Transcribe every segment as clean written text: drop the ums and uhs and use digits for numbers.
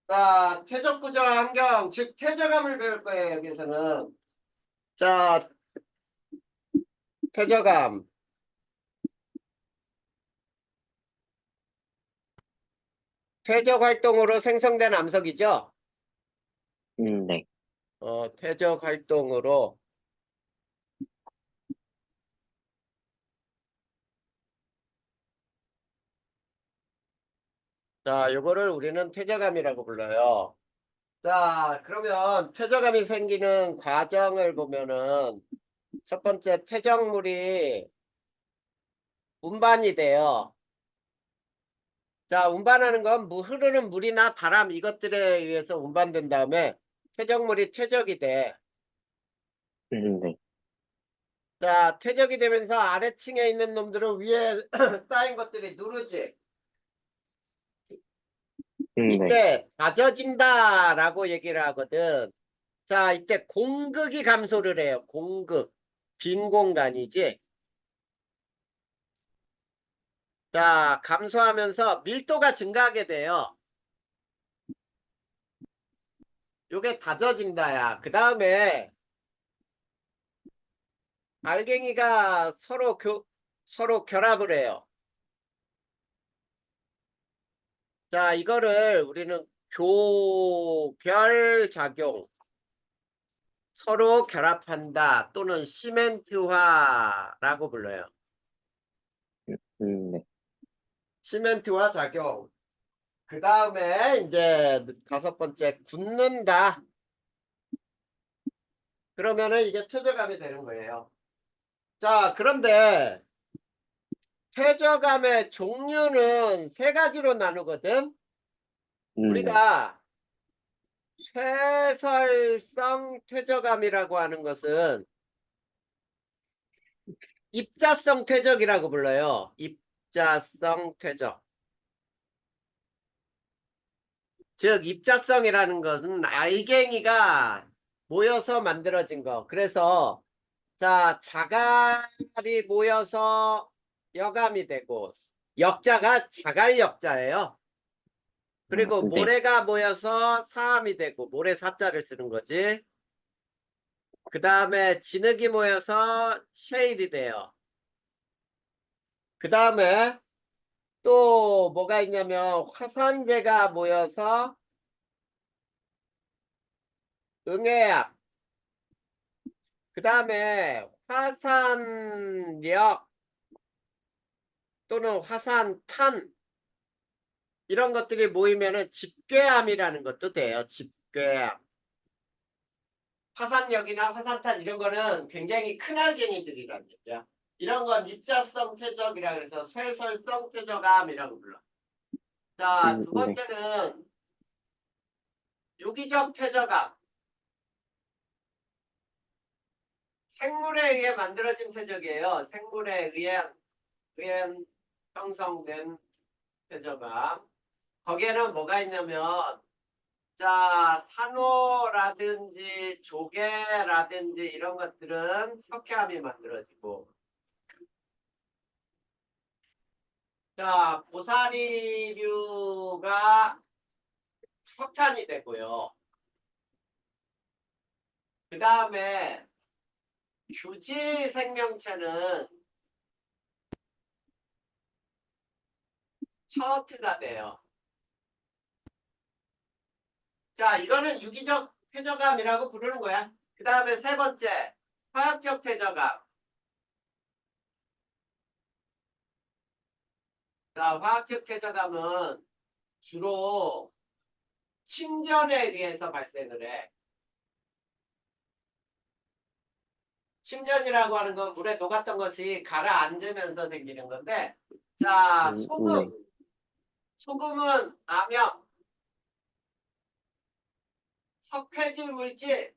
자, 퇴적구조 환경, 즉 퇴적암을 배울 거예요, 여기서는. 자, 퇴적암. 퇴적 활동으로 생성된 암석이죠. 네. 퇴적 활동으로. 자, 요거를 우리는 퇴적암이라고 불러요. 자, 그러면 퇴적암이 생기는 과정을 보면은 첫 번째 퇴적물이 운반이 돼요. 자, 운반하는 건 흐르는 물이나 바람 이것들에 의해서 운반된 다음에 퇴적물이 퇴적이 돼. 네. 자, 퇴적이 되면서 아래층에 있는 놈들은 위에 쌓인 것들이 누르지. 네. 이때 다져진다라고 얘기를 하거든. 자, 이때 공극이 감소를 해요. 공극. 빈 공간이지. 자, 감소하면서 밀도가 증가하게 돼요. 요게 다져진다야. 그 다음에 알갱이가 서로 결합을 해요. 자, 이거를 우리는 교결작용. 서로 결합한다 또는 시멘트화라고 불러요. 네. 시멘트화 작용. 그 다음에 이제 다섯 번째 굳는다. 그러면은 이게 퇴적암이 되는 거예요. 자, 그런데 퇴적암의 종류는 세 가지로 나누거든. 네. 우리가 쇠설성 퇴적암이라고 하는 것은 입자성 퇴적이라고 불러요. 입자성 퇴적. 즉 입자성이라는 것은 알갱이가 모여서 만들어진 거. 그래서 자, 자갈이 모여서 여감이 되고 역자가 자갈역자예요. 그리고 네. 모래가 모여서 사암이 되고 모래 사자를 쓰는 거지. 그 다음에 진흙이 모여서 쉐일이 돼요. 그 다음에 또 뭐가 있냐면 화산재가 모여서 응애약. 그 다음에 화산력 또는 화산탄 이런 것들이 모이면은 집괴암이라는 것도 돼요. 집괴암. 화산력이나 화산탄 이런 거는 굉장히 큰 알갱이들이란 얘기야. 이런 건 입자성 퇴적이라 그래서 쇠설성 퇴적암이라고 불러. 자, 두 네. 번째는 유기적 퇴적암. 생물에 의해 만들어진 퇴적이에요. 생물에 의해 형성된 퇴적암. 거기에는 뭐가 있냐면 자, 산호라든지 조개라든지 이런 것들은 석회암이 만들어지고 자, 고사리류가 석탄이 되고요. 그 다음에 규질 생명체는 처트가 돼요. 자, 이거는 유기적 퇴적암이라고 부르는 거야. 그 다음에 세 번째, 화학적 퇴적암. 자, 화학적 퇴적암은 주로 침전에 의해서 발생을 해. 침전이라고 하는 건 물에 녹았던 것이 가라앉으면서 생기는 건데, 자, 네. 소금은 암염, 석회질 물질,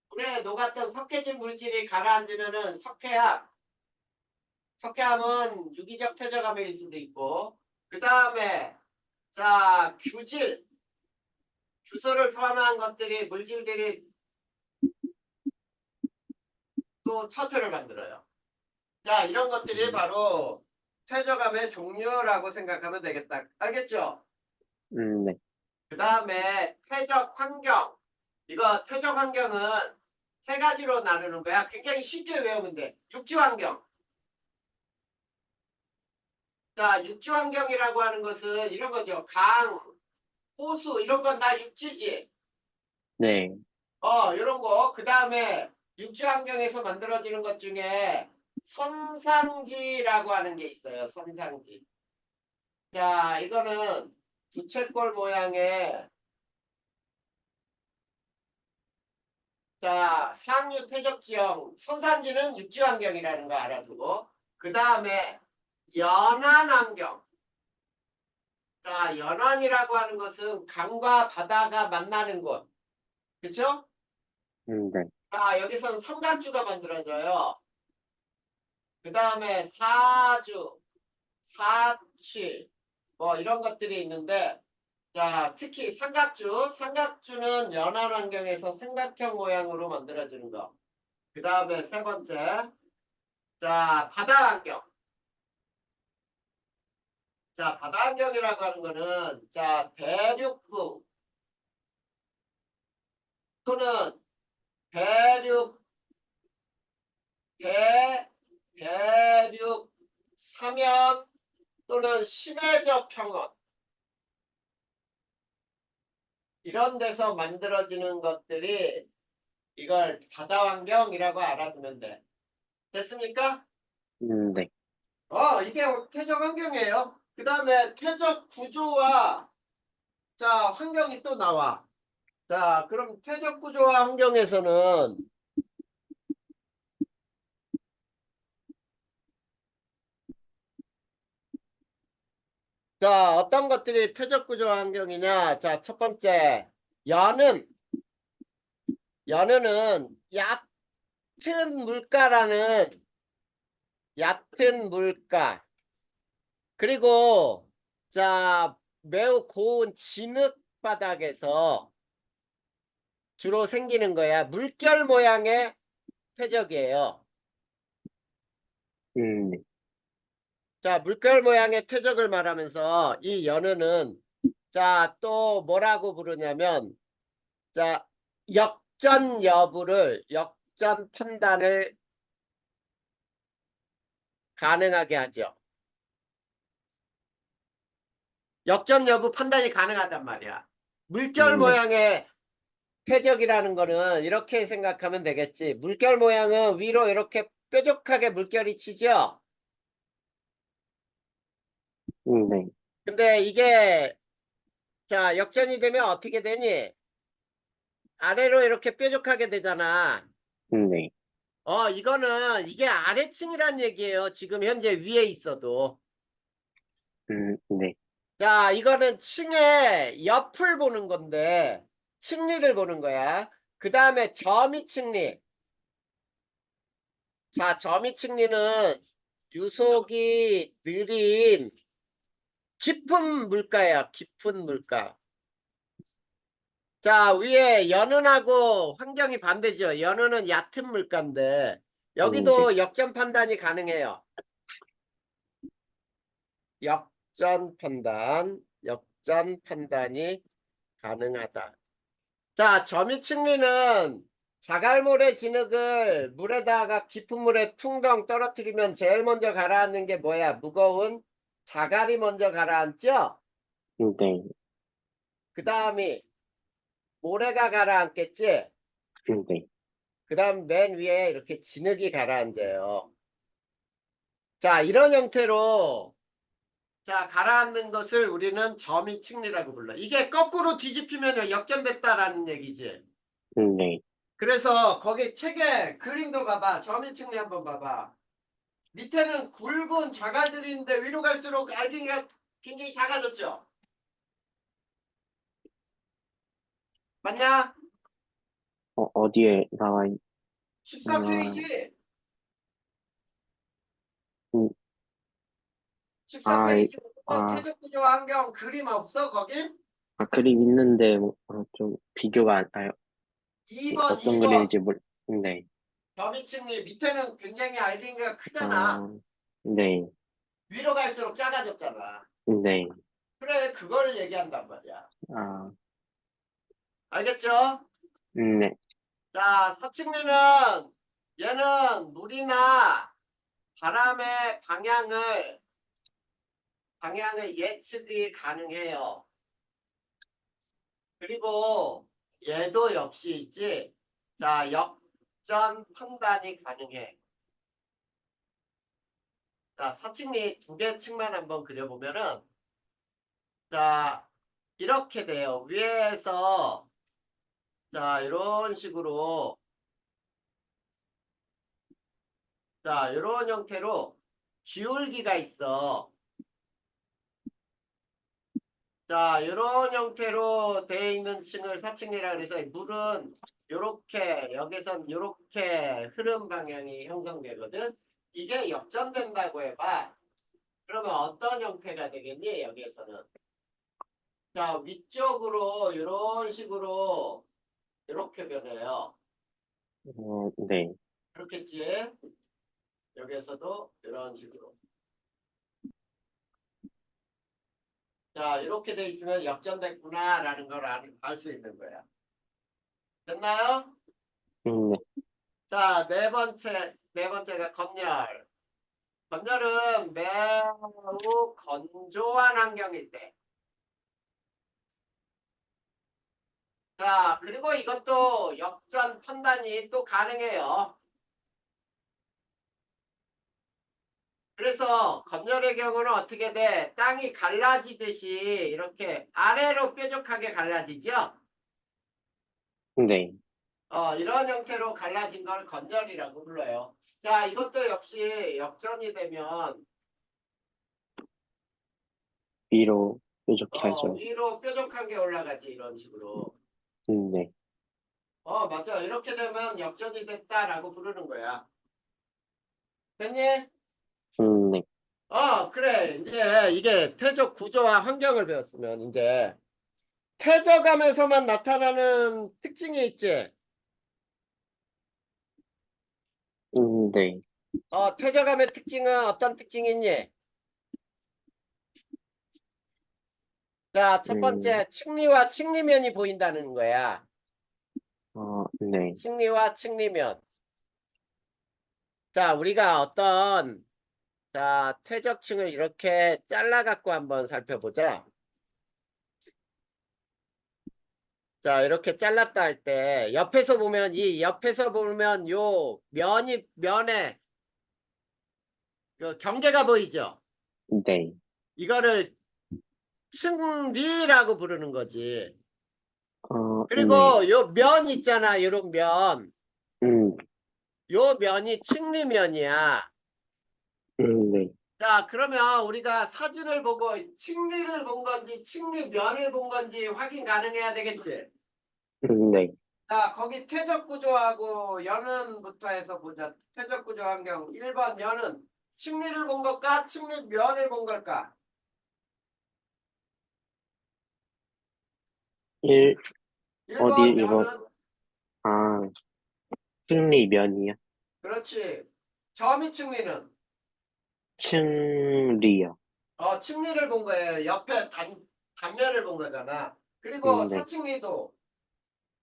물에 녹았던 석회질 물질이 가라앉으면은 석회암, 석회암은 유기적 퇴적암일 수도 있고, 그 다음에 자, 주소를 포함한 것들이 물질들이 또 처트를 만들어요. 자, 이런 것들이 바로 퇴적암의 종류라고 생각하면 되겠다. 알겠죠? 네. 그 다음에 퇴적 환경. 이거 퇴적 환경은 세 가지로 나누는 거야. 굉장히 쉽게 외우면 돼. 육지 환경. 자, 육지 환경이라고 하는 것은 이런 거죠. 강, 호수 이런 건 다 육지지. 네. 이런 거. 그 다음에 육지 환경에서 만들어지는 것 중에 선상지라고 하는 게 있어요. 선상지. 자, 이거는 부채꼴 모양의 자, 상류 퇴적 지형, 선상지는 육지 환경이라는 거 알아두고 그 다음에 연안 환경. 자, 연안이라고 하는 것은 강과 바다가 만나는 곳. 그쵸? 네. 자, 여기서는 삼각주가 만들어져요. 그 다음에 사주, 사취, 뭐 이런 것들이 있는데, 자, 특히 삼각주는 연안 환경에서 삼각형 모양으로 만들어지는 거. 그 다음에 세 번째, 자, 바다 환경. 자, 바다 환경이라고 하는 거는, 자, 대륙풍 또는 대륙, 대륙 사면 또는 심해적 평원. 이런 데서 만들어지는 것들이 이걸 바다 환경이라고 알아두면 돼. 됐습니까? 네. 이게 퇴적 환경이에요. 그 다음에 퇴적 구조와 자, 환경이 또 나와. 자, 그럼 퇴적 구조와 환경에서는 자, 어떤 것들이 퇴적 구조와 환경이냐? 자, 첫 번째, 연은 얕은 물가라는 얕은 물가. 그리고 자, 매우 고운 진흙 바닥에서 주로 생기는 거야. 물결 모양의 퇴적이에요. 네. 자, 물결 모양의 퇴적을 말하면서 이 연어는 자, 또 뭐라고 부르냐면 자, 역전 판단을 가능하게 하죠. 역전 여부 판단이 가능하단 말이야. 물결 네. 모양의 퇴적이라는 거는 이렇게 생각하면 되겠지. 물결 모양은 위로 이렇게 뾰족하게 물결이 치죠. 네. 근데 이게 자, 역전이 되면 어떻게 되니? 아래로 이렇게 뾰족하게 되잖아. 네. 이거는 이게 아래층이란 얘기예요. 지금 현재 위에 있어도. 네. 자, 이거는 층의 옆을 보는 건데 층리를 보는 거야. 그 다음에 점이 층리. 자, 점이 층리는 유속이 느린 깊은 물가야. 깊은 물가. 자, 위에 연운하고 환경이 반대죠. 연운은 얕은 물가인데 네. 여기도 역전 판단이 가능해요. 역전 판단이 가능하다. 자, 점이 층리는 자갈모래 진흙을 물에다가 깊은 물에 퉁덩 떨어뜨리면 제일 먼저 가라앉는 게 뭐야? 무거운 자갈이 먼저 가라앉죠? 네. 그 다음이 모래가 가라앉겠지? 네. 그 다음 맨 위에 이렇게 진흙이 가라앉아요. 자, 이런 형태로 자, 가라앉는 것을 우리는 점이 층리라고 불러. 이게 거꾸로 뒤집히면 역전됐다라는 얘기지. 네. 그래서 거기 책에 그림도 봐봐. 점이 층리 한번 봐봐. 밑에는 굵은 자갈들이 있는데 위로 갈수록 알갱이가 굉장히 작아졌죠. 맞냐? 어디에 나와 있, 나, 14페이지. 음, 아, 14페이지 보면 아, 퇴적구조 환경 그림 없어 거기? 그림 있는데, 좀, 비교가2번 어떤 2번. 그림인지 네. 점이 층리 밑에는 굉장히 알갱이가 크잖아. 아, 네. 위로 갈수록 작아졌잖아. 네. 그래, 그걸 얘기한단 말이야. 아, 알겠죠? 네. 자, 서측리는 얘는 물이나 바람의 방향을 예측이 가능해요. 그리고 얘도 역시 있지. 자, 역전 판단이 가능해. 자, 서측리 두 개 층만 한번 그려보면은, 자, 이렇게 돼요. 위에서, 자, 이런 식으로, 자, 이런 형태로 기울기가 있어. 자, 이런 형태로 되어 있는 층을 사층이라 그래서 물은 요렇게 여기선 요렇게 흐름 방향이 형성되거든. 이게 역전된다고 해봐. 그러면 어떤 형태가 되겠니? 여기에서는 자, 위쪽으로 이런 식으로 이렇게 변해요. 네. 그렇겠지? 여기에서도 이런 식으로. 자, 이렇게 돼 있으면 역전됐구나라는 걸 알 수 있는 거야. 됐나요? 네. 자, 네 번째가 건열. 건열은 매우 건조한 환경일 때. 자, 그리고 이것도 역전 판단이 또 가능해요. 그래서 건열의 경우는 어떻게 돼? 땅이 갈라지듯이 이렇게 아래로 뾰족하게 갈라지죠? 네. 이런 형태로 갈라진 걸 건열이라고 불러요. 자, 이것도 역시 역전이 되면 위로 뾰족해 하죠. 위로 뾰족한 게 올라가지 이런 식으로. 네. 맞아. 이렇게 되면 역전이 됐다라고 부르는 거야. 됐니? 네. 그래. 이제 이게 퇴적 구조와 환경을 배웠으면 이제 퇴적함에서만 나타나는 특징이 있지. 네. 퇴적함의 특징은 어떤 특징이 있니? 자, 첫 음, 번째 층리와 층리면이 보인다는 거야. 네. 층리와 층리면. 자, 우리가 자, 퇴적층을 이렇게 잘라갖고 한번 살펴보자. 자, 이렇게 잘랐다 할 때, 옆에서 보면 면에 그 경계가 보이죠? 네. 이거를 층리라고 부르는 거지. 네. 그리고 요 면 있잖아, 요런 면. 음, 요 면이 층리면이야. 네. 자, 그러면 우리가 사진을 보고 층리를 본 건지 층리면을 본 건지 확인 가능해야 되겠지? 네. 자, 거기 퇴적 구조하고 연은부터 해서 보자. 퇴적 구조 환경 1번 연은 층리를 본 걸까? 층리면을 본 걸까? 1, 어디, 1번 이번, 연은 아, 층리면이요? 그렇지. 점이 층리는 층리요. 층리를 본 거예요. 옆에 단면을 본 거잖아. 그리고 네. 사층리도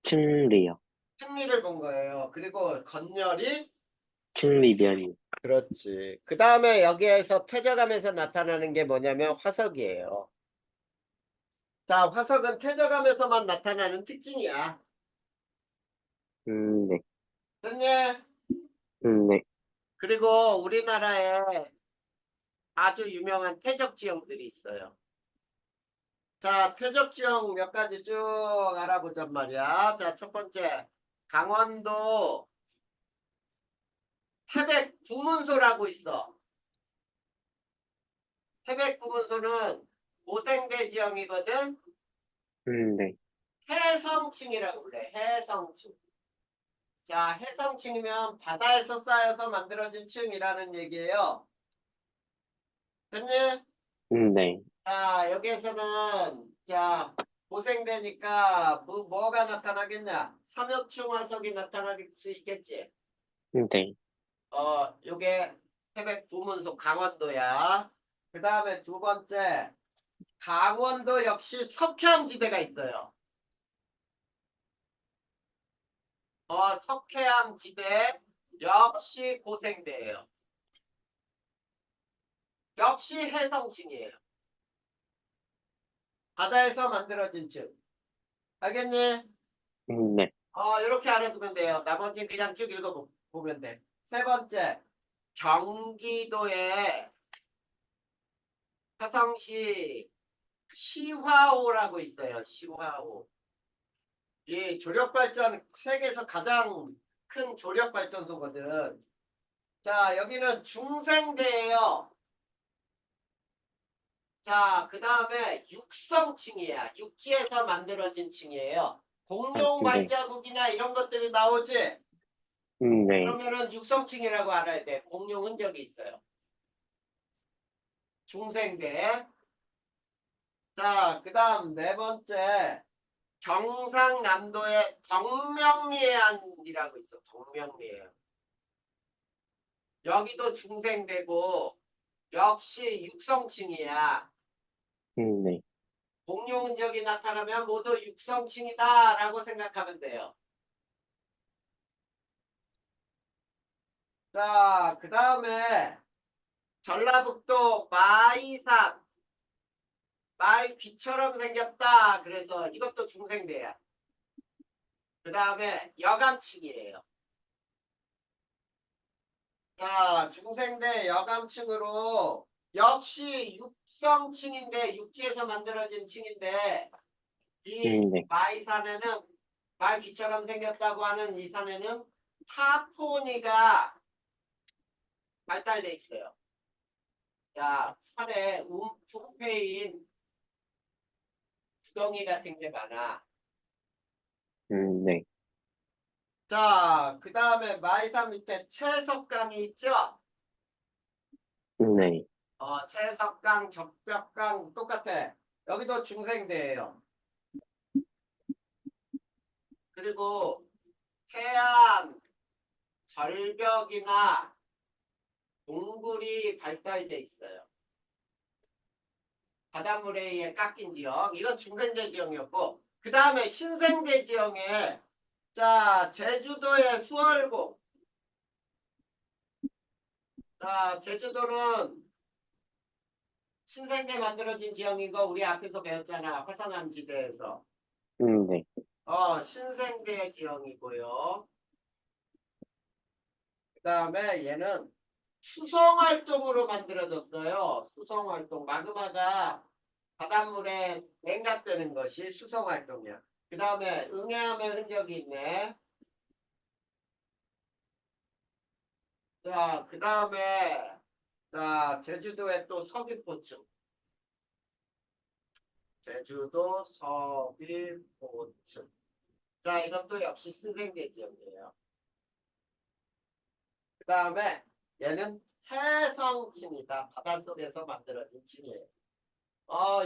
층리요. 층리를 본 거예요. 그리고 건열이 층리면이. 그렇지. 그 다음에 여기에서 퇴적함에서 나타나는 게 뭐냐면 화석이에요. 자, 화석은 퇴적함에서만 나타나는 특징이야. 네. 됐니? 네. 그리고 우리나라에 아주 유명한 퇴적 지형들이 있어요. 자, 퇴적 지형 몇 가지 쭉 알아보잔 말이야. 자, 첫 번째, 강원도 태백 구문소라고 있어. 태백 구문소는 고생대 지형이거든. 네. 해성층이라고 그래. 해성층. 자, 해성층이면 바다에서 쌓여서 만들어진 층이라는 얘기예요. 됐니? 네. 자, 여기에서는 자, 고생되니까 뭐가 나타나겠냐? 삼엽충 화석이 나타날 수 있겠지. 네. 요게 태백 구문소 강원도야. 그 다음에 두 번째, 강원도 역시 석회암지대가 있어요. 석회암 지대 역시 고생대예요. 역시 해성층이에요. 바다에서 만들어진 층. 알겠니? 네. 이렇게 알아두면 돼요. 나머지는 그냥 쭉 읽어보면 돼. 세 번째, 경기도에 화성시 시화호라고 있어요. 시화호. 이 조력발전 세계에서 가장 큰 조력발전소거든. 자, 여기는 중생대예요. 자, 그 다음에 육성층이야. 육지에서 만들어진 층이에요. 공룡 네. 발자국이나 이런 것들이 나오지? 네. 그러면은 육성층이라고 알아야 돼. 공룡 흔적이 있어요. 중생대. 자, 그 다음 네 번째. 경상남도에 덕명리해안이라고 있어. 덕명리해안. 여기도 중생대고 역시 육성층이야. 네. 공룡 흔적이 나타나면 모두 육성층이다라고 생각하면 돼요. 자, 그 다음에 전라북도 마이산. 말 귀처럼 생겼다. 그래서 이것도 중생대야. 그 다음에 여감층이에요. 자, 중생대 여감층으로 역시 육성층인데 육지에서 만들어진 층인데 이 네. 마이산에는 말 귀처럼 생겼다고 하는 이 산에는 타포니가 발달돼 있어요. 자, 산에 움푹패인 구덩이 같은 게 많아. 네. 자, 그 다음에 마이산 밑에 채석강이 있죠? 네. 채석강, 적벽강 똑같아. 여기도 중생대예요. 그리고 해안 절벽이나 동굴이 발달돼 있어요. 바닷물에 의해 깎인 지역. 이건 중생대 지형이었고 그 다음에 신생대 지형에 자, 제주도의 수월봉. 자, 제주도는 신생대 만들어진 지형인 거 우리 앞에서 배웠잖아. 화성암 지대에서. 네. 신생대 지형이고요. 그 다음에 얘는 수성활동으로 만들어졌어요. 수성활동. 마그마가 바닷물에 냉각되는 것이 수성활동이야. 그 다음에 응애암의 흔적이 있네. 자, 그 다음에 자, 제주도에 또 서귀포층. 제주도 서귀포층. 자, 이것도 역시 신생대 지역이에요. 그 다음에 얘는 해성층이다. 바닷속에서 만들어진 층이에요.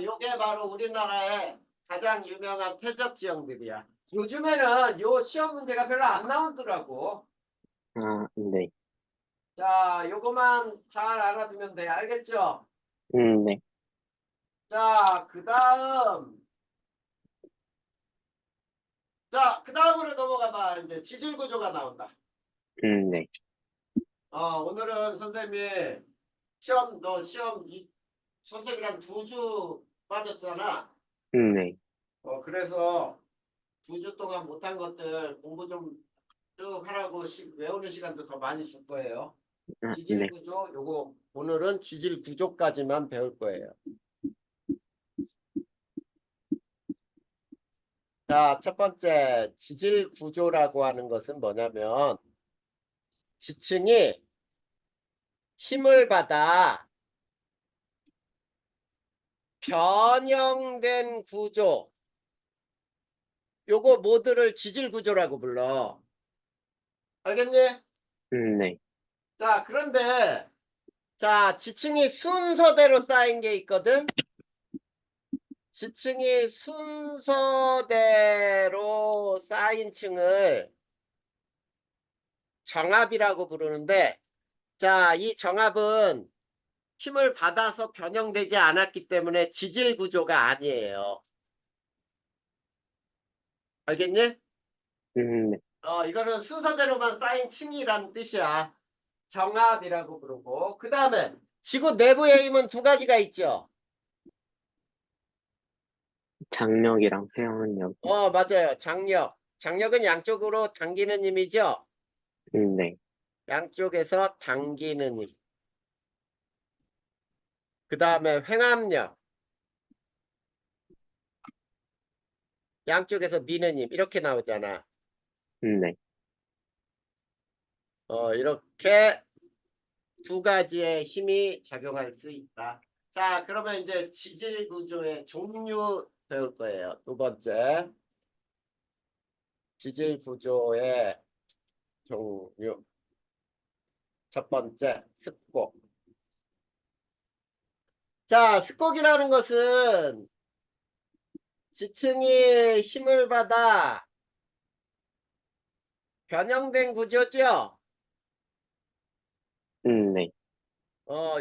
요게 바로 우리나라의 가장 유명한 퇴적 지형들이야. 요즘에는 요 시험 문제가 별로 안 나오더라고. 네. 자, 요거만 잘 알아두면 돼. 알겠죠? 네. 자, 그 다음. 자, 그 다음으로 넘어가 봐. 이제 지질 구조가 나온다. 네. 오늘은 선생님이 너 시험 선생님이랑 2주 빠졌잖아. 네. 그래서 2주 동안 못한 것들 공부 좀 쭉 하라고 외우는 시간도 더 많이 줄 거예요. 지질 네. 구조, 요거 오늘은 지질 구조까지만 배울 거예요. 자, 첫 번째 지질 구조라고 하는 것은 뭐냐면 지층이 힘을 받아 변형된 구조, 요거 모두를 지질 구조라고 불러. 알겠니? 네. 자, 그런데 자, 지층이 순서대로 쌓인 게 있거든. 지층이 순서대로 쌓인 층을 정압이라고 부르는데, 자, 이 정압은 힘을 받아서 변형되지 않았기 때문에 지질 구조가 아니에요. 알겠니? 네. 이거는 순서대로만 쌓인 층이라는 뜻이야. 정압이라고 부르고. 그 다음에 지구 내부의 힘은 두 가지가 있죠. 장력이랑 회원력. 맞아요. 장력. 장력은 양쪽으로 당기는 힘이죠. 네. 양쪽에서 당기는 힘. 그 다음에 횡압력. 양쪽에서 미는 힘. 이렇게 나오잖아. 네. 이렇게 두 가지의 힘이 작용할 수 있다. 자, 그러면 이제 지질 구조의 종류 배울 거예요. 두 번째. 지질 구조의 종류. 첫 번째, 습곡. 자, 습곡이라는 것은 지층이 힘을 받아 변형된 구조죠. 네.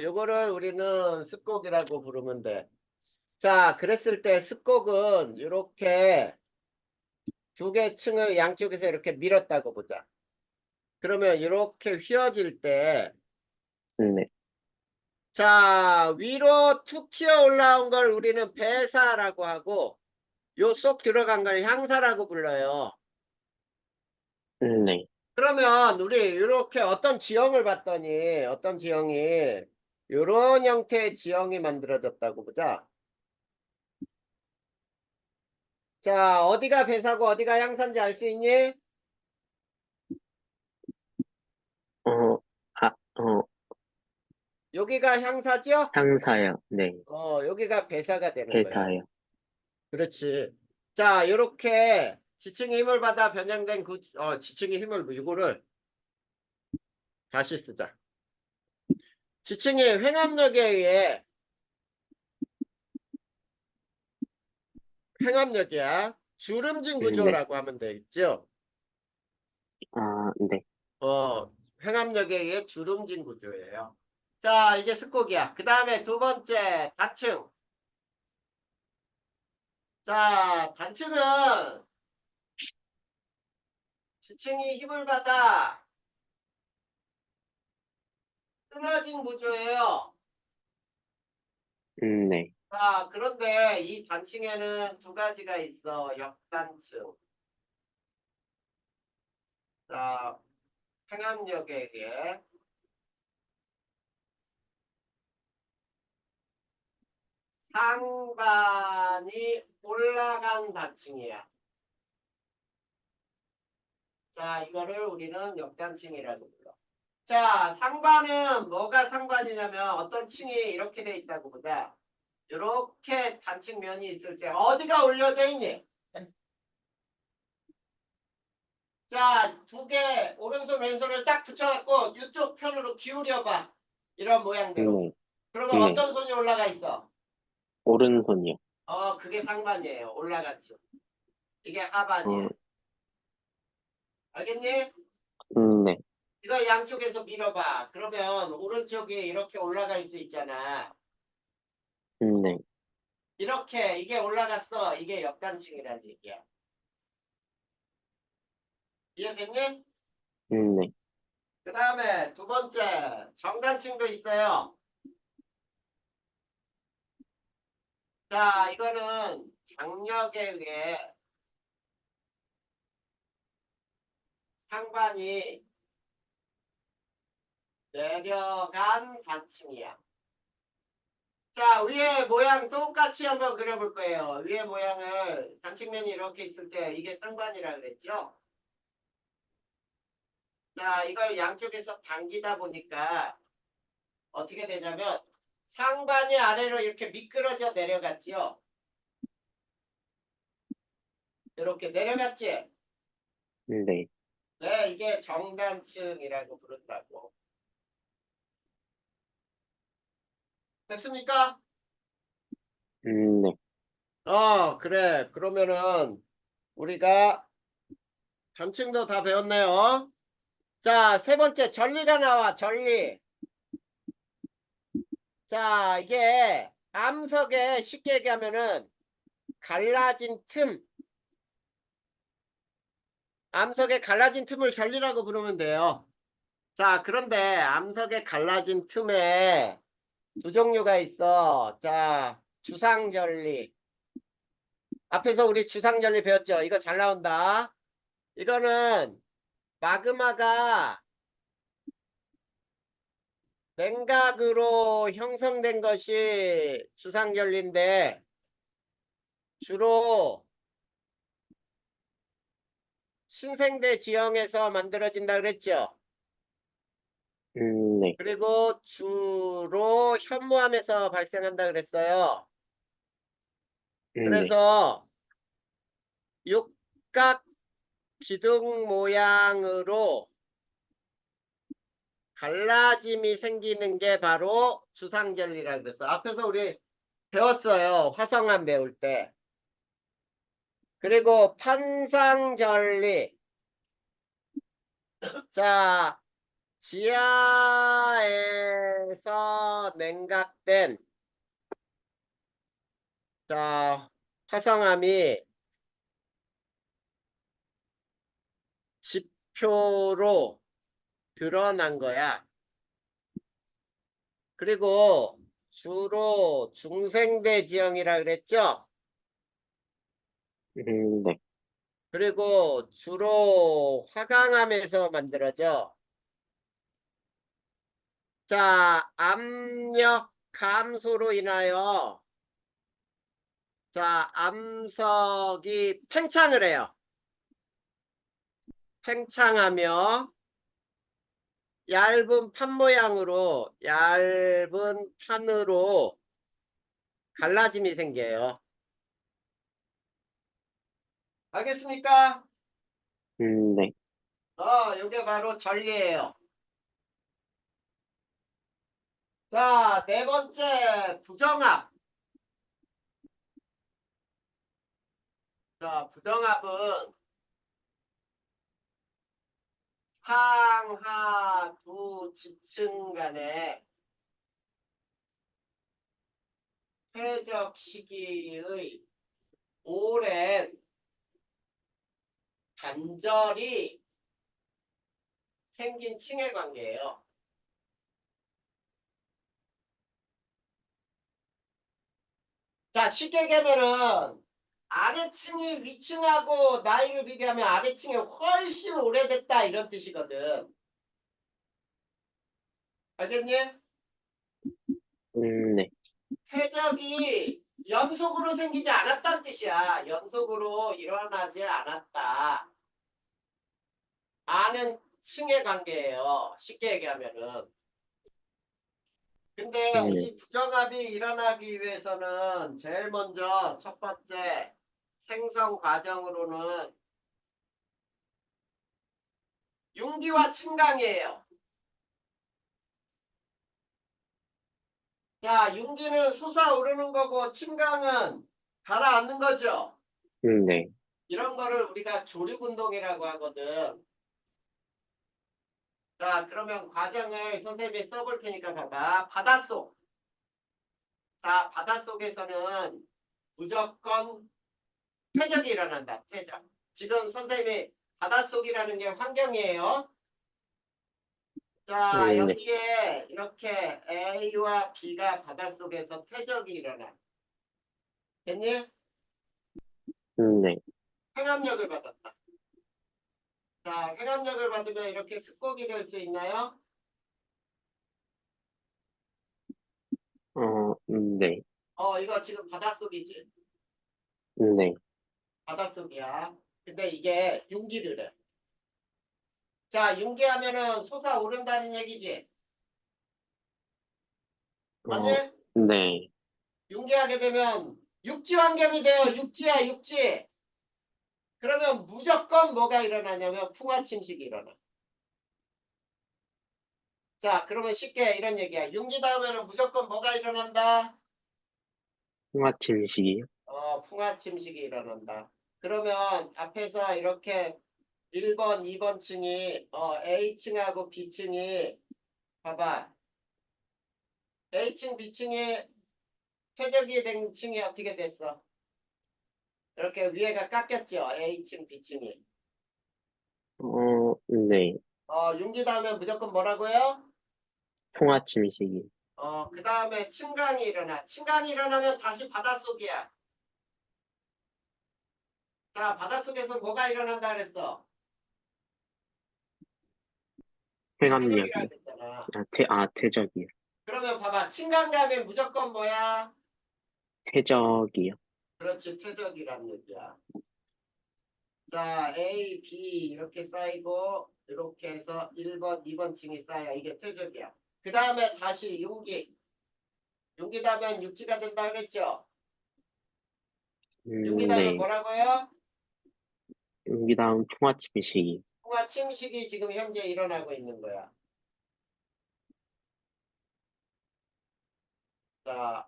요거를 우리는 습곡이라고 부르면 돼. 자, 그랬을 때 습곡은 이렇게 두 개 층을 양쪽에서 이렇게 밀었다고 보자. 그러면 이렇게 휘어질 때, 네. 자, 위로 툭 튀어 올라온 걸 우리는 배사라고 하고, 요 쏙 들어간 걸 향사라고 불러요. 네. 그러면 우리 이렇게 어떤 지형을 봤더니 어떤 지형이 이런 형태의 지형이 만들어졌다고 보자. 자, 어디가 배사고 어디가 향사인지 알 수 있니? 어, 아, 여기가 향사죠? 향사요. 네. 여기가 배사가 되는 거예요. 회사요. 그렇지. 자, 요렇게 지층이 힘을 받아 변형된 지층이 힘을 이거를 다시 쓰자. 지층이 횡압력에 의해 횡압력이야. 주름진 네. 구조라고 하면 되겠죠. 아, 네. 횡압력에 의해 주름진 구조예요. 자, 이게 습곡이야. 그 다음에 두 번째 단층. 자, 단층은 지층이 힘을 받아 끊어진 구조예요. 네. 자, 그런데 이 단층에는 두 가지가 있어. 역단층. 자, 횡압력에 의해 상반이 올라간 단층이야. 자, 이거를 우리는 역단층이라고 불러. 자, 상반은 뭐가 상반이냐면 어떤 층이 이렇게 돼 있다고 보자. 이렇게 단층면이 있을 때 어디가 올려져 있니? 자, 두 개 오른손 왼손을 딱 붙여갖고 이쪽 편으로 기울여봐. 이런 모양대로. 네. 그러면 네. 어떤 손이 올라가 있어? 오른손이요. 그게 상반이에요. 올라갔죠. 이게 어, 하반이에요. 알겠니? 네. 이걸 양쪽에서 밀어봐. 그러면 오른쪽이 이렇게 올라갈 수 있잖아. 네. 이렇게 이게 올라갔어. 이게 역단층이라는 얘기야. 이해됐니? 네. 그 다음에 두 번째 정단층도 있어요. 자, 이거는 장력에 의해 상반이 내려간 단층이야. 자, 위에 모양 똑같이 한번 그려볼 거예요. 위에 모양을 단층면이 이렇게 있을 때 이게 상반이라 그랬죠? 자, 이걸 양쪽에서 당기다 보니까 어떻게 되냐면 상반이 아래로 이렇게 미끄러져 내려갔죠? 이렇게 내려갔지? 네. 네, 이게 정단층이라고 부른다고. 됐습니까? 네. 그래. 그러면은 우리가 단층도 다 배웠네요. 자, 세 번째 전리가 나와. 전리. 자, 이게 암석에 쉽게 얘기하면은 갈라진 틈. 암석의 갈라진 틈을 전리라고 부르면 돼요. 자, 그런데 암석의 갈라진 틈에 두 종류가 있어. 자, 주상전리. 앞에서 우리 주상전리 배웠죠? 이거 잘 나온다. 이거는 마그마가 냉각으로 형성된 것이 주상전리인데 주로 신생대 지형에서 만들어진다 그랬죠? 네. 그리고 주로 현무암에서 발생한다 그랬어요. 네. 그래서 육각 기둥 모양으로 갈라짐이 생기는 게 바로 주상절리라 그랬어. 앞에서 우리 배웠어요. 화성암 배울 때. 그리고 판상절리. 자, 지하에서 냉각된 자 화성암이 지표로 드러난 거야. 그리고 주로 중생대 지형이라 그랬죠? 네. 그리고 주로 화강암에서 만들어져. 자, 압력 감소로 인하여 자, 암석이 팽창을 해요. 팽창하며 얇은 판 모양으로 얇은 판으로 갈라짐이 생겨요. 알겠습니까? 네. 이게 바로 전리예요. 자, 네 번째 부정합. 자, 부정합은 상하 두 지층 간의 회적 시기의 오랜 단절이 생긴 층의 관계예요. 자, 쉽게 얘기하면은 아래층이 위층하고 나이를 비교하면 아래층이 훨씬 오래됐다 이런 뜻이거든. 알겠니? 네. 퇴적이 연속으로 생기지 않았다는 뜻이야. 연속으로 일어나지 않았다. 아는 층의 관계예요. 쉽게 얘기하면은. 근데 네. 이 부정합이 일어나기 위해서는 제일 먼저 첫 번째 생성 과정으로는 융기와 침강이에요. 자, 융기는 솟아오르는 거고 침강은 가라앉는 거죠. 네. 이런 거를 우리가 조류운동이라고 하거든. 자, 그러면 과정을 선생님이 써볼 테니까 봐봐. 바닷속. 자, 바닷속에서는 무조건 퇴적이 일어난다. 퇴적. 지금 선생님이 바닷속이라는 게 환경이에요. 자, 네. 여기에 이렇게 A와 B가 바닷속에서 퇴적이 일어나. 됐니? 네. 횡압력을 받았다. 자, 횡압력을 받으면 이렇게 습곡이 될 수 있나요? 네. 이거 지금 바닷속이지. 네. 바닷속이야. 근데 이게 융기를 해. 자, 융기하면은 솟아오른다는 얘기지. 맞니? 어, 네. 융기하게 되면 육지 환경이 돼요. 육지야, 육지. 그러면 무조건 뭐가 일어나냐면 풍화 침식이 일어나. 자, 그러면 쉽게 이런 얘기야. 융기 다음에는 무조건 뭐가 일어난다? 통화침식이요? 풍화 침식이 일어난다. 그러면 앞에서 이렇게 1번, 2번 층이 A층하고 B층이 봐봐. A층, B층이 퇴적이 된 층이 어떻게 됐어? 이렇게 위에가 깎였죠. A층, B층이. 네. 융기 다음에 무조건 뭐라고요? 통화침 시기. 그 다음에 침강이 일어나. 침강이 일어나면 다시 바닷속이야. 자, 바닷속에서 뭐가 일어난다 그랬어? 회감력이요. 퇴적이라 그랬잖아. 퇴적이요. 그러면 봐봐. 침강 다음에 무조건 뭐야? 퇴적이요. 그렇지, 퇴적이란 얘기야. 자, A, B 이렇게 쌓이고 이렇게 해서 1번, 2번 층이 쌓여. 이게 퇴적이야. 그 다음에 다시 융기. 융기 다음에 육지가 된다 그랬죠? 융기 다음에 네. 뭐라고요? 여기 다음 통화침 시기. 풍화 침식이 지금 현재 일어나고 있는 거야. 자,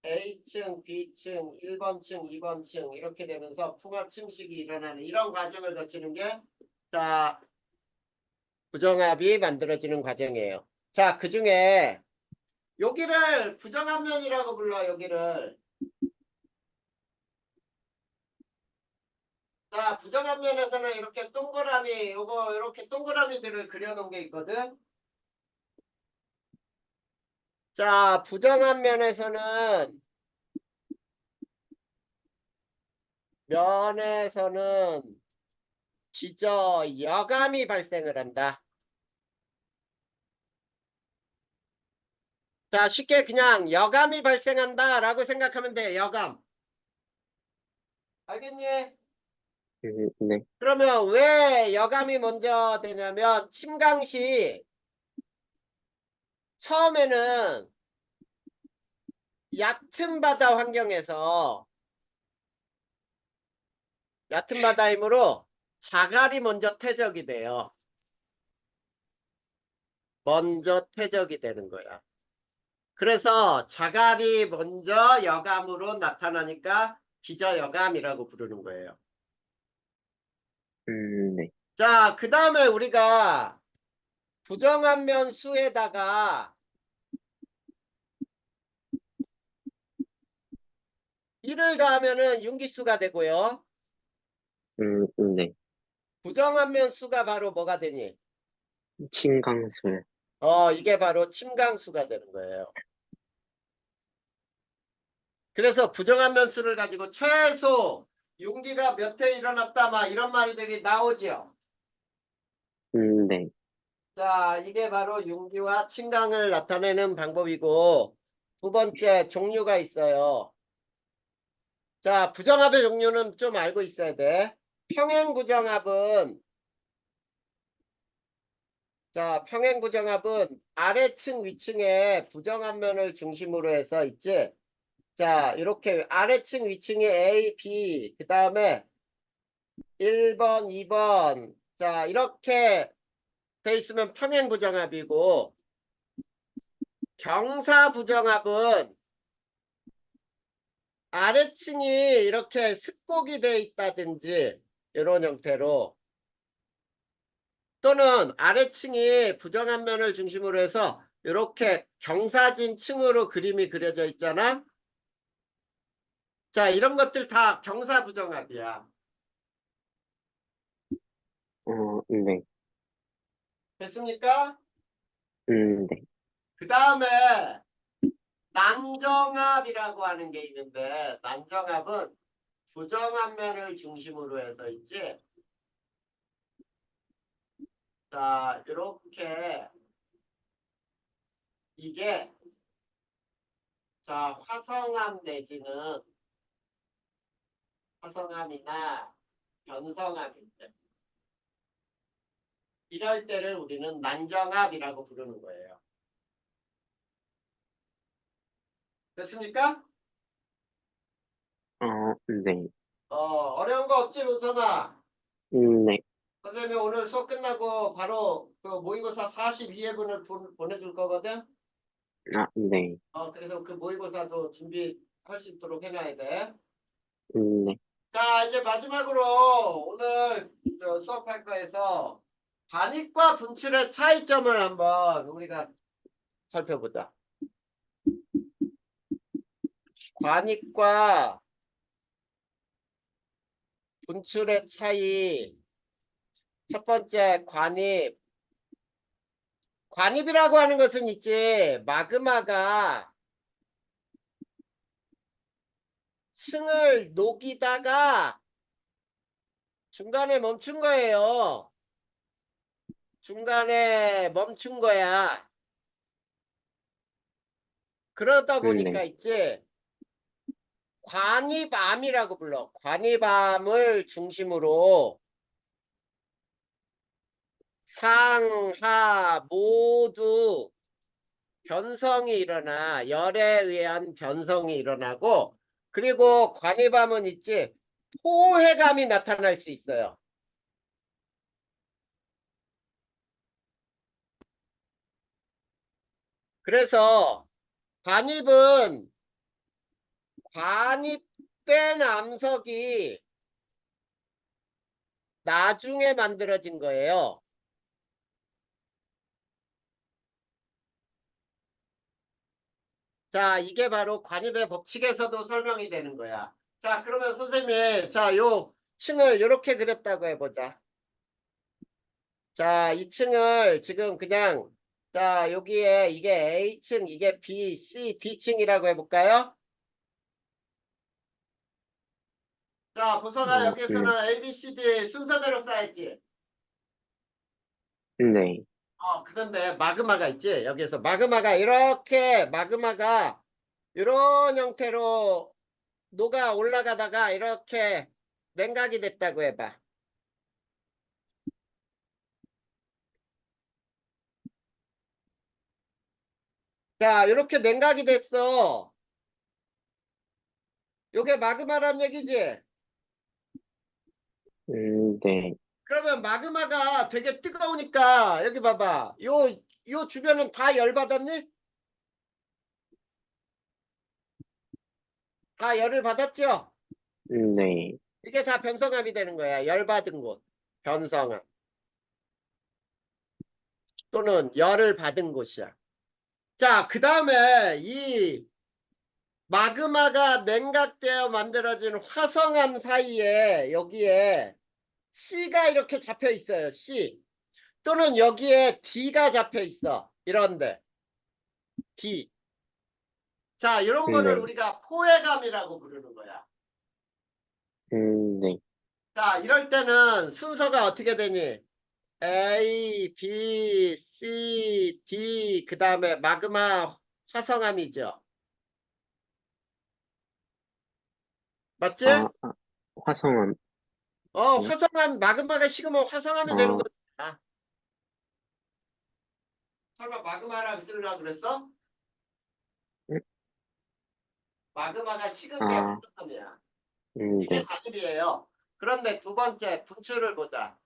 A층, B층, 1번층, 2번층 이렇게 되면서 풍화 침식이 일어나는 이런 과정을 거치는 게 자, 부정합이 만들어지는 과정이에요. 자, 그 중에 여기를 부정합면이라고 불러, 여기를. 자, 부정합면에서는 이렇게 동그라미, 요거, 이렇게 동그라미들을 그려놓은 게 있거든. 자, 부정합면에서는, 면에서는 기저 여감이 발생을 한다. 자, 쉽게 그냥 여감이 발생한다 라고 생각하면 돼, 여감. 알겠니? 네. 그러면 왜 여감이 먼저 되냐면, 침강시 처음에는 얕은 바다 환경에서 얕은 바다이므로 자갈이 먼저 퇴적이 돼요. 먼저 퇴적이 되는 거야. 그래서 자갈이 먼저 여감으로 나타나니까 기저여감이라고 부르는 거예요. 네. 자, 그 다음에 우리가 부정한면 수에다가 1을 더하면은 융기수가 되고요. 네. 부정한면 수가 바로 뭐가 되니? 침강술. 이게 바로 침강수가 되는 거예요. 그래서 부정한면 수를 가지고 최소 융기가 몇 회 일어났다 막 이런 말들이 나오죠. 네. 자, 이게 바로 융기와 침강을 나타내는 방법이고 두 번째 종류가 있어요. 자, 부정합의 종류는 좀 알고 있어야 돼. 평행부정합은 자, 평행부정합은 아래층 위층에 부정한 면을 중심으로 해서 있지. 자, 이렇게 아래층 위층에 A, B 그 다음에 1번, 2번 자, 이렇게 돼 있으면 평행부정합이고 경사부정합은 아래층이 이렇게 습곡이 돼 있다든지 이런 형태로 또는 아래층이 부정한 면을 중심으로 해서 이렇게 경사진 층으로 그림이 그려져 있잖아. 자, 이런 것들 다 경사부정합이야. 네. 됐습니까? 네. 그 다음에 난정합이라고 하는 게 있는데 난정합은 부정한 면을 중심으로 해서 있지. 자, 이렇게 이게 자, 화성암 내지는 화성암이나 변성암인데 이럴 때를 우리는 난정합이라고 부르는 거예요. 됐습니까? 네. 어려운 거 없지, 우선아? 네. 선생님이 오늘 수업 끝나고 바로 그 모의고사 42회분을 보내줄 거거든? 네. 그래서 그 모의고사도 준비할 수 있도록 해놔야 돼. 네. 자, 이제 마지막으로 오늘 수업할 거에서 단위과 분출의 차이점을 한번 우리가 살펴보자. 관익과 분출의 차이. 첫 번째 관입. 관입이라고 하는 것은 있지. 마그마가 층을 녹이다가 중간에 멈춘 거예요. 중간에 멈춘 거야. 그러다 보니까 네. 있지. 관입암이라고 불러. 관입암을 중심으로 상하 모두 변성이 일어나. 열에 의한 변성이 일어나고, 그리고 관입암은 있지. 포회감이 나타날 수 있어요. 그래서 관입은 관입된 암석이 나중에 만들어진 거예요. 자, 이게 바로 관입의 법칙에서도 설명이 되는 거야. 자, 그러면 선생님이, 자, 요 층을 이렇게 그렸다고 해보자. 자, 이 층을 지금 그냥, 자, 여기에 이게 A층, 이게 B, C, D층이라고 해볼까요? 자, 보성아, 여기서는 A, B, C, D 순서대로 쌓였지. 네. 그런데 마그마가 있지. 여기서 마그마가 이렇게, 마그마가 이런 형태로 녹아 올라가다가 이렇게 냉각이 됐다고 해봐. 자, 이렇게 냉각이 됐어. 요게 마그마란 얘기지. 네. 그러면 마그마가 되게 뜨거우니까 여기 봐봐. 요 주변은 다 열받았니? 다 열을 받았죠? 네. 이게 다 변성압이 되는 거야. 열받은 곳. 변성압. 또는 열을 받은 곳이야. 자, 그 다음에 이 마그마가 냉각되어 만들어진 화성암 사이에 여기에 C가 이렇게 잡혀 있어요. C. 또는 여기에 D가 잡혀 있어. 이런데. D. 자, 이런 거를 네. 우리가 포회감이라고 부르는 거야. 네. 자, 이럴 때는 순서가 어떻게 되니? A, B, C, D, 그 다음에 마그마 화성암이죠. 맞지? 화성암. 네. 화성암, 마그마가 식으면 화성암이 되는 아, 거야. 설마 마그마라고 쓰려고 그랬어? 음, 마그마가 식은 게 아, 화성암이야. 이게 네. 관입이에요. 그런데 두 번째, 분출을 보자.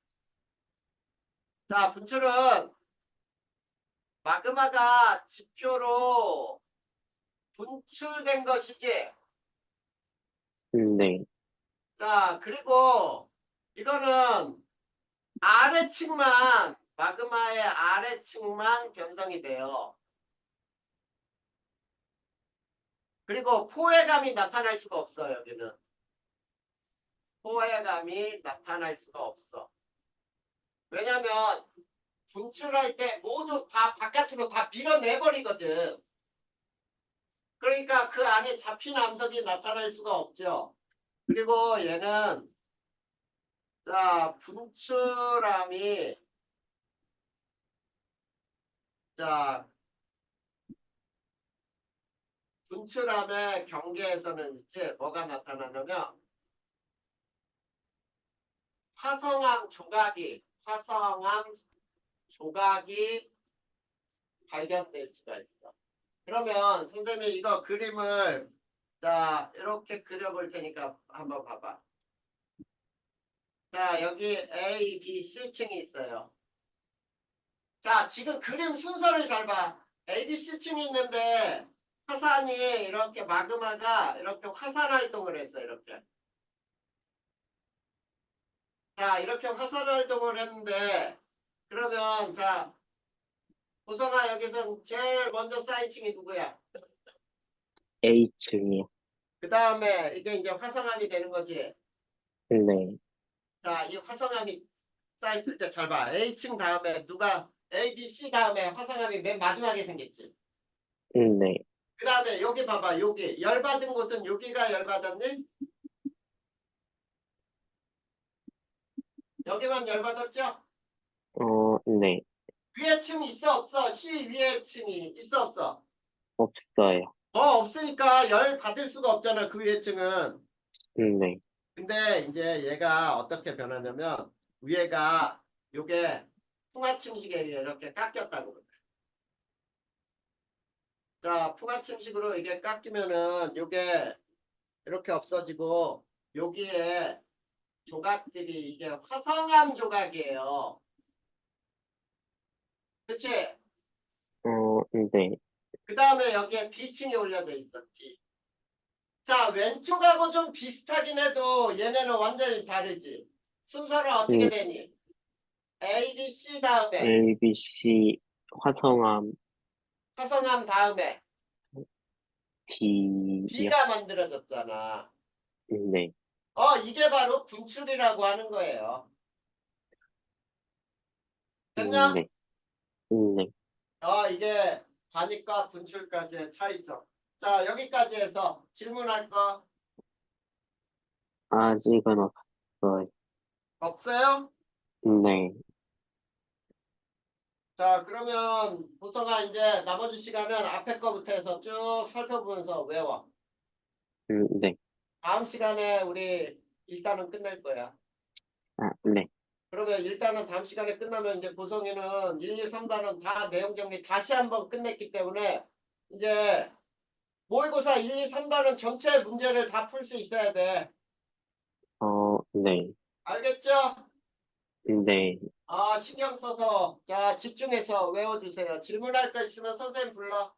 자, 분출은 마그마가 지표로 분출된 것이지. 네. 자, 그리고 이거는 아래층만, 마그마의 아래층만 변성이 돼요. 그리고 포회감이 나타날 수가 없어요, 여기는. 포회감이 나타날 수가 없어. 왜냐면 분출할 때 모두 다 바깥으로 다 밀어내버리거든. 그러니까 그 안에 잡힌 암석이 나타날 수가 없죠. 그리고 얘는, 자, 분출함이, 자, 분출함의 경계에서는 이제 뭐가 나타나냐면 화성암 조각이 발견될 수가 있어. 그러면 선생님이 이거 그림을, 자, 이렇게 그려볼 테니까 한번 봐봐. 자, 여기 A, B, C층이 있어요. 자, 지금 그림 순서를 잘 봐. A, B, C층이 있는데 화산이 이렇게 마그마가 이렇게 화산 활동을 했어. 이렇게. 자, 이렇게 화산 활동을 했는데, 그러면 자, 보성아, 여기서 제일 먼저 쌓인 층이 누구야? A층이요. 그 다음에 이게 이제 화성암이 되는 거지. 네. 자, 이 화성암이 쌓였을 때 잘 봐. A층 다음에 누가 A, B, C 다음에 화성암이 맨 마지막에 생겼지. 네. 그 다음에 여기 봐봐. 여기 열받은 곳은 여기가 열받았니? 여기만 열받았죠? 네. 위에 층이 있어 없어? C 위에 층이 있어 없어? 없어요. 없으니까 열 받을 수가 없잖아. 그 위에 층은. 네. 근데 이제 얘가 어떻게 변하냐면 위에가 요게 풍화침식에 이렇게 깎였다고 그래. 자, 풍화침식으로 이게 깎이면은 요게 이렇게 없어지고 여기에 조각들이 이게 화성암 조각이에요. 그치? 네. 그 다음에 여기에 B층이 올려져 있어. D. 자, 왼쪽하고 좀 비슷하긴 해도 얘네는 완전히 다르지. 순서는 어떻게 음, 되니? A, B, C 다음에 ABC, 화성암, 화성암 다음에 D요. B가 만들어졌잖아. 네. 이게 바로 분출이라고 하는 거예요. 됐냐? 네. 네. 이게 관이과 분출까지의 차이점. 자, 여기까지 해서 질문할 거 아직은 없어요. 없어요? 네. 자, 그러면 보성아 이제 나머지 시간은 앞에 거부터 해서 쭉 살펴보면서 외워. 네. 다음 시간에 우리 일단은 끝낼 거야. 네. 그러면 일단은 다음 시간에 끝나면 이제 보성이는 1, 2, 3단은 다 내용 정리 다시 한번 끝냈기 때문에 이제 모의고사 1, 2, 3단은 전체 문제를 다 풀 수 있어야 돼. 네. 알겠죠? 네. 신경 써서 자 집중해서 외워주세요. 질문할 거 있으면 선생님 불러.